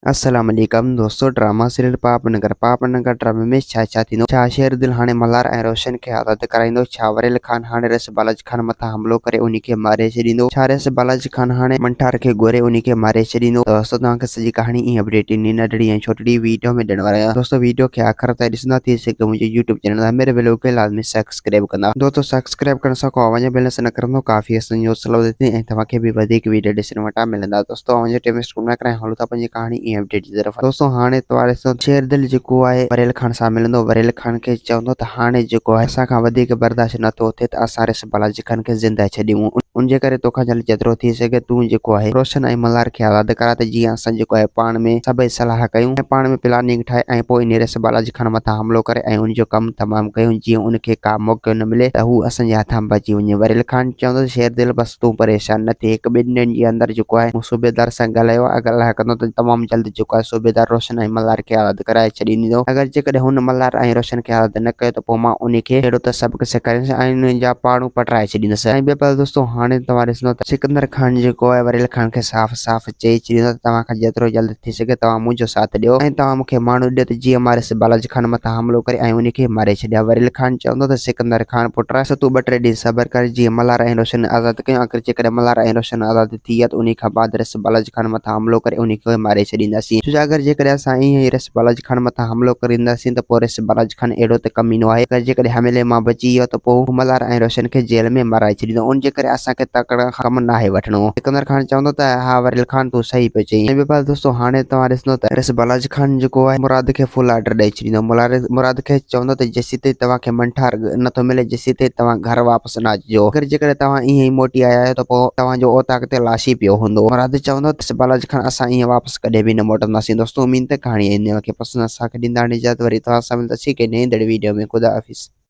अस्सलाम वालेकुम दोस्तों। ड्रामा सीरियल पापनगर ड्रामे में छा थींदो। छा शेर दिल हाणे मल्हार ऐं रोशन खे आज़ाद कराईंदो। छा वरेल खान हाणे रस बालाजी खान मथां हमलो करे उन्ही खे मारे छॾींदो। छा रस बालाजी खान हाणे मंठार खे घुरे उन्ही खे मारे छॾींदो। दोस्तों तव्हांखे सॼी कहाणी ईअं अपडेट इन नंढड़ी ऐं छोटी वीडियो में ॾियण वारा आहियां। दोस्तों वीडियो खे आख़िर ताईं ॾिसंदा थी सघे मुंहिंजे यूट्यूब चैनल आहे मेरे व्लॉग खे लाज़मी सब्सक्राइब कंदा। दोस्तों सब्सक्राइब करण सां को आवाज़ बैलेंस न करंदो काफ़ी असंजो सलाह देती ऐं तव्हांखे बि वधीक वीडियो ॾिसण वटां मिलंदा। दोस्तों आवाज़ टाइम वेस्ट न कराए हलो था पंहिंजी कहाणी ईअं अपडेट जी तरफ़। दोस्तों हाणे तवारे शेर दिल जेको आहे वरेल खान सां मिलंदो। वरेल खान खे चवंदो त हाणे जेको आहे असां खां वधीक बर्दाश्त नथो थिए त असां रिस बालाजी खान खे ज़िंदा छॾियूं। उनजे करे तोखां जल्दी जेतिरो थी सघे तूं जेको आहे रोशन ऐं मल्हार खे आज़ाद करा त जीअं असां जेको आहे पाण में सभई सलाह कयूं ऐं पाण में प्लानिंग ठाहे ऐं पोइ इन रिस बालाजी खान मथां हमलो करे ऐं उनजो कमु तमामु कयूं जीअं उनखे का मौक़ो न मिले त हू असांजे हथां बची वञे। वरेल खान चवंदो शेर दिल बस तूं परेशान न थिए। हिकु ॿिनि ॾींहंनि जे अंदरि जेको आहे मूं सूबेदार सां ॻाल्हायो आहे। ॻाल्हाए कंदो त तमामु जल्दी जेको आहे सूबेदार रोशन ऐं मल्हार खे आज़ाद कराए छॾींदो। अगरि जेकॾहिं हुन मल्हार ऐं रोशन खे आज़ाद न कयो त पोइ मां उनखे अहिड़ो त सबक़ सेखारींदुसि ऐं उन्हनि जा पाणू पटराए छॾींदुसि। ऐं ॿियो पर दोस्तों हाणे तव्हां ॾिसंदो त सिकंदर खान जेको आहे वरेल खान खे साफ़ चई छॾींदो त तव्हांखां जेतिरो जल्दी थी सघे तव्हां मुंहिंजो साथ ॾियो ऐं तव्हां मूंखे माण्हू ॾियो त जीअं मां रिस बालाजी खान मथां हमलो करे ऐं उनखे मारे छॾिया। वरेल खान चवंदो त सिकंदर खान पुट तूं 2-3 ॾींहं सबर कर जीअं मल्हार ऐं रोशन आज़ाद कयूं। आख़िर जेकॾहिं मल्हार ऐं रोशन आज़ाद थी विया त उन खां बाद रिस बालाजी खान मथां हमलो करे उन खे मारे छॾींदासीं। छो अगरि जेकॾहिं असां ईअं ई रिस बालाजी खान मथां हमलो करींदासीं त पोइ रिस बालाजी खान अहिड़ो त कमीनो आहे। अगरि जेकॾहिं हमले मां बची वियो त पोइ मल्हार ऐं रोशन खे जेल में माराए छॾींदो। उनजे करे असांखे तकड़ा कमु नाहे वठिणो। सिकंदर खान चवंदो त हा वरेल खान तूं सही पियो चईं। ऐं ॿियो पर दोस्तों हाणे तव्हां ॾिसंदो त रिस बालाजी खान जेको आहे मुराद खे फुल ऑर्डर ॾेई छॾींदो। मुराद खे चवंदो त जेसीं ताईं तव्हांखे मंठार नथो मिले जेसीं ताईं तव्हां घर वापसि न अचिजो। अगरि जेकॾहिं तव्हां ईअं ई मोटी आया आहियो त पोइ तव्हांजो ओताक ते लाशी पियो हूंदो। मुराद चवंदो त बालाजी खान असां ईअं वापसि कॾहिं बि न मोटंदासीं। दोस्तों उमीद त कहाणी ईंदी पसंदि असांखे ॾींदा इजाज़त। वरी तव्हां सां मिलंदासीं के नई वीडियो में। ख़ुदा हाफ़िज़।